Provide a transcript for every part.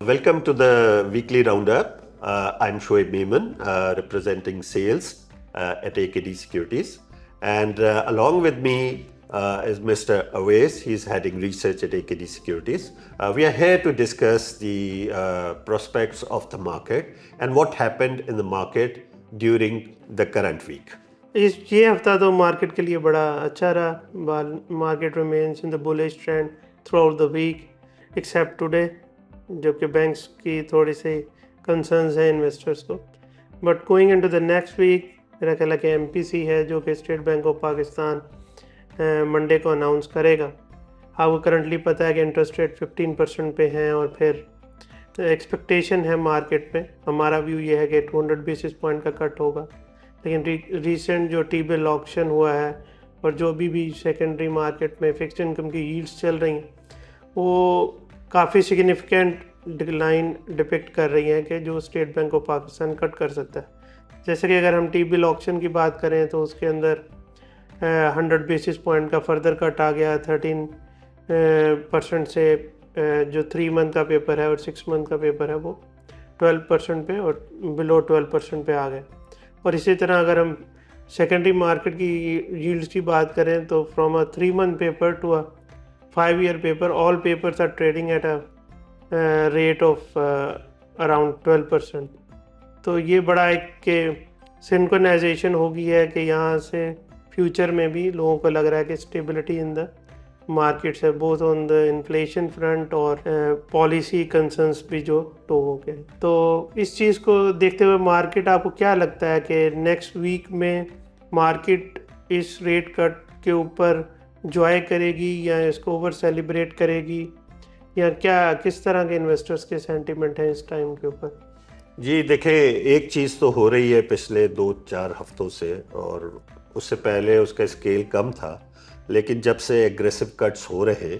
Welcome to the weekly roundup. I'm Shoaib Maiman, representing sales at AKD Securities. And along with me is Mr. Awais. He's heading research at AKD Securities. We are here to discuss the prospects of the market and what happened in the market during the current week. ये हफ्ता तो market के लिए बड़ा अच्छा रहा. Market remains in the bullish trend throughout the week except today, जबकि banks की थोड़ी सी कंसर्न्स हैं इन्वेस्टर्स को. But going into the next week मेरा ख्याल है कि MPC है जो कि State Bank of Pakistan Monday को अनाउंस करेगा. आपको करंटली पता है कि इंटरेस्ट रेट 15% पे हैं और फिर एक्सपेक्टेशन है मार्केट में, हमारा व्यू ये है कि 200 बेसिस पॉइंट का कट होगा. लेकिन रीसेंट जो T-बिल ऑक्शन हुआ है और जो भी सेकेंडरी मार्केट में फिक्स्ड इनकम की यील्ड्स चल रही हैं वो काफ़ी सिग्निफिकेंट डिक्लाइन डिपिक्ट कर रही हैं कि जो state Bank of Pakistan cut कर सकता है. जैसे कि अगर हम T-बिल ऑक्शन की बात करें तो उसके अंदर 100 बेसिस पॉइंट का फर्दर कट आ गया 13% से. जो 3 मंथ का पेपर है और 6 मंथ का पेपर है वो 12% पे और बिलो 12% पे आ गए. और इसी तरह अगर हम सेकेंडरी मार्केट की यील्ड्स की बात करें तो from a 3 month paper to a 5 year paper all papers are trading at a rate of around 12%. तो ये बड़ा एक के सिंक्रोनाइजेशन हो गई है कि यहाँ से फ्यूचर में भी लोगों को लग रहा है कि स्टेबिलिटी इन द मार्केट्स है, both on the inflation front और पॉलिसी कंसर्न्स भी जो टो हो गए. तो इस चीज़ को देखते हुए मार्केट आपको क्या लगता है कि नेक्स्ट वीक में मार्केट इस रेट कट के ऊपर जॉय करेगी या इसको ओवर सेलिब्रेट करेगी, या क्या किस तरह के इन्वेस्टर्स के सेंटिमेंट हैं इस टाइम के ऊपर? जी देखिए, एक चीज़ तो हो रही है पिछले 2-4 हफ्तों से, और उससे पहले उसका स्केल कम था, लेकिन जब से एग्रेसिव कट्स हो रहे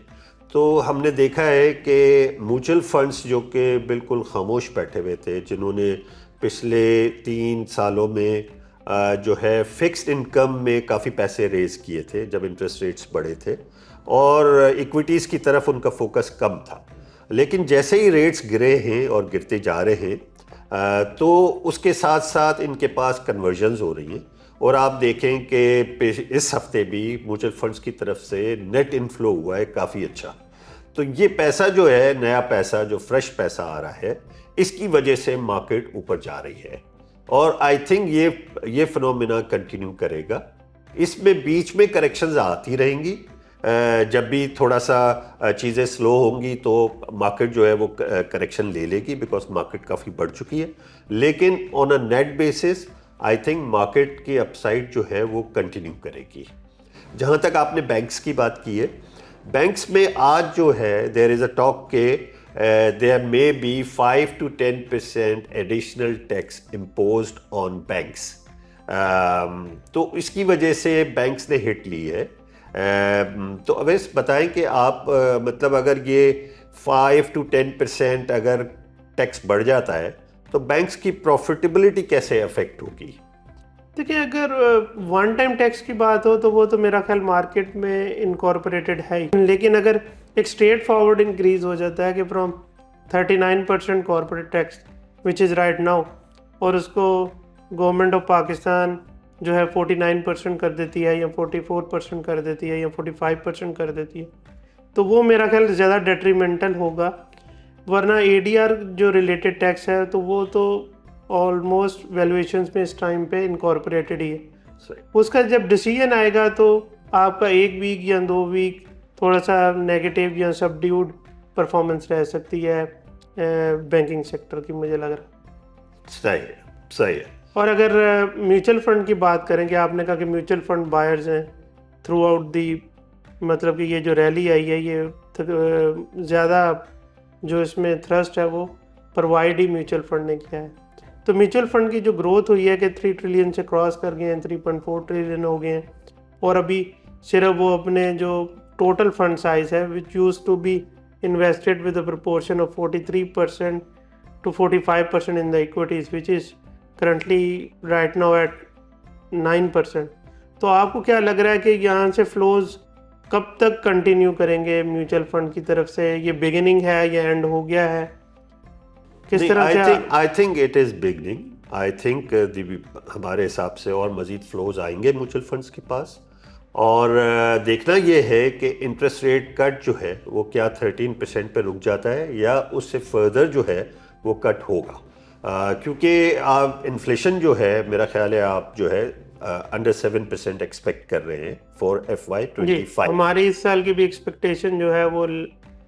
तो हमने देखा है कि म्यूचुअल फंड्स जो कि बिल्कुल खामोश बैठे हुए थे, जिन्होंने पिछले 3 सालों में जो है फिक्स्ड इनकम में काफ़ी पैसे रेज़ किए थे जब इंटरेस्ट रेट्स बढ़े थे, और इक्विटीज़ की तरफ उनका फोकस कम था. लेकिन जैसे ही रेट्स गिरे हैं और गिरते जा रहे हैं तो उसके साथ साथ इनके पास कन्वर्जन्स हो रही हैं. और आप देखें कि इस हफ्ते भी म्यूचुअल फंड्स की तरफ से नेट इनफ्लो हुआ है काफ़ी अच्छा. तो ये पैसा जो है, नया पैसा जो फ्रेश पैसा आ रहा है, इसकी वजह से मार्केट ऊपर जा रही है. और आई थिंक ये फिनोमिना कंटिन्यू करेगा. इसमें बीच में करेक्शंस आती रहेंगी. जब भी थोड़ा सा चीज़ें स्लो होंगी तो मार्केट जो है वो करेक्शन ले लेगी, बिकॉज मार्केट काफ़ी बढ़ चुकी है. लेकिन on a net basis I think market की अपसाइड जो है वो कंटिन्यू करेगी. जहाँ तक आपने बैंक्स की बात की है, बैंक्स में आज जो है देयर इज़ अ टॉक के there may be 5 to 10% additional tax imposed on banks. तो इसकी वजह से बैंक्स ने हिट ली है. तो अवैस बताएं कि आप मतलब अगर ये 5 to 10% अगर टैक्स बढ़ जाता है तो बैंक्स की प्रॉफिटेबिलिटी कैसे अफेक्ट होगी? देखिए, अगर वन टाइम टैक्स की बात हो तो वो तो मेरा ख्याल मार्केट में इनकॉर्पोरेटेड है ही. लेकिन अगर एक स्ट्रेट फॉरवर्ड इंक्रीज हो जाता है कि from 39% corporate tax which is right now, और उसको गवर्नमेंट ऑफ पाकिस्तान जो है 49% कर देती है या 44% कर देती है या 45% कर देती है, तो वो मेरा ख्याल ज़्यादा डेट्रीमेंटल होगा. वरना ADR जो रिलेटेड टैक्स है तो वो तो ऑलमोस्ट वैल्यूएशंस में इस टाइम पे इनकॉर्पोरेटेड ही है. उसका जब डिसीजन आएगा तो आपका 1 वीक या 2 वीक थोड़ा सा नेगेटिव या सबड्यूड परफॉर्मेंस रह सकती है बैंकिंग सेक्टर की, मुझे लग रहा है. सही है. और अगर म्यूचुअल फंड की बात करें कि आपने कहा कि म्यूचुअल फंड बायर्स हैं थ्रू आउट दी, मतलब कि ये जो रैली आई है ये ज़्यादा जो इसमें थ्रस्ट है वो प्रोवाइड ही म्यूचुअल फंड ने किया है. तो म्यूचुअल फंड की जो ग्रोथ हुई है कि 3 ट्रिलियन से क्रॉस कर गए हैं, 3.4 ट्रिलियन हो गए हैं. और अभी सिर्फ वो अपने जो टोटल फंड साइज है which use to be invested with a proportion of 43% to 45% in the equities which is currently right now at 9%. तो आपको क्या लग रहा है कि यहाँ से फ्लोज कब तक कंटिन्यू करेंगे म्यूचुअल फंड की तरफ से? ये बिगिनिंग है या एंड हो गया है? किस तरह से I think it is beginning. I think हमारे हिसाब से और मजीद फ्लोज आएंगे म्यूचुअल फंड्स के पास। और देखना ये है कि इंटरेस्ट रेट कट जो है वो क्या 13% पे रुक जाता है या उससे फर्दर जो है वो कट होगा। क्योंकि आप इन्फ्लेशन जो है मेरा ख्याल है आप जो है अंडर 7% एक्सपेक्ट कर रहे हैं फॉर FY25। हमारी इस साल की भी एक्सपेक्टेशन जो है वो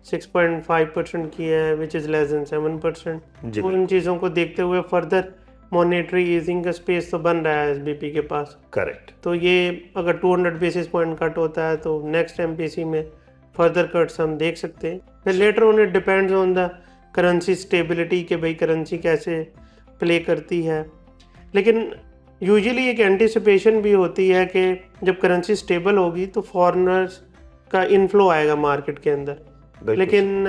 6.5% की है, विच इज़ लेस देन 7%। तो इन चीज़ों को देखते हुए फर्दर मॉनेटरी ईजिंग का स्पेस तो बन रहा है एसबीपी के पास। करेक्ट। तो ये अगर 200 बेसिस पॉइंट कट होता है तो नेक्स्ट एमपीसी में फर्दर कट्स हम देख सकते हैं। फिर later on it depends on the currency stability के भाई करेंसी कैसे प्ले करती है। लेकिन यूजुअली एक एंटिसिपेशन भी होती है कि जब करेंसी स्टेबल होगी तो फॉरेनर्स का इनफ्लो आएगा मार्केट के अंदर। लेकिन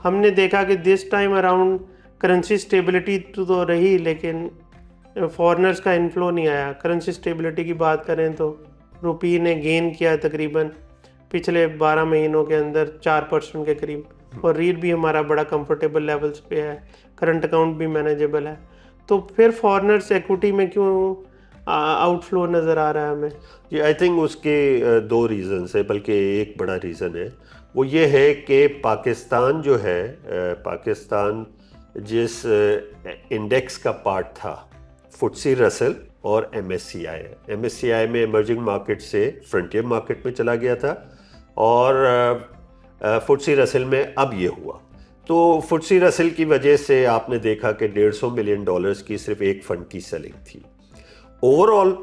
हमने देखा कि this time around currency stability तो रही लेकिन फॉरेनर्स का इनफ्लो नहीं आया। करेंसी स्टेबिलिटी की बात करें तो रुपये ने गेन किया तकरीबन पिछले 12 महीनों के अंदर 4% के करीब, और रीट भी हमारा बड़ा कंफर्टेबल लेवल्स पे है, करंट अकाउंट भी मैनेजेबल है। तो फिर फॉरेनर्स इक्विटी में क्यों आउटफ्लो नज़र आ रहा है हमें? जी आई थिंक उसके दो रीज़न है, बल्कि एक बड़ा रीज़न है। वो ये है कि पाकिस्तान जो है पाकिस्तान जिस इंडेक्स का पार्ट था फुटसी रसल और MSCI में इमर्जिंग मार्केट से फ्रंटियर मार्केट में चला गया था, और फुटसी रसल में अब ये हुआ। तो फुटसी रसल की वजह से आपने देखा कि $150 मिलियन की सिर्फ एक फंड की सेलिंग थी। ओवरऑल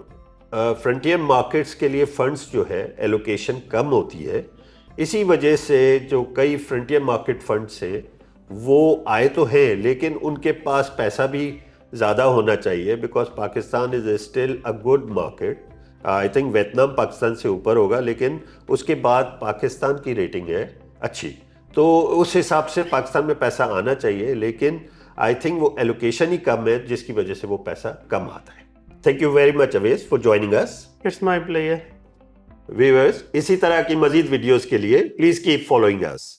फ्रंटियर मार्केट्स के लिए फंड्स जो है एलोकेशन कम होती है। इसी वजह से जो कई फ्रंटियर मार्केट फंड्स हैं वो आए तो हैं लेकिन उनके पास पैसा भी ज़्यादा होना चाहिए, because Pakistan is still a good market. I think Vietnam Pakistan से ऊपर होगा, लेकिन उसके बाद पाकिस्तान की रेटिंग है अच्छी, तो उस हिसाब से पाकिस्तान में पैसा आना चाहिए। लेकिन आई थिंक वो एलोकेशन ही कम है जिसकी वजह से वो पैसा कम आता है। Thank you very much Avesh for joining us. It's my player. Viewers, इसी तरह की मजीद वीडियोस के लिए प्लीज़ कीप फॉलोइंग अस।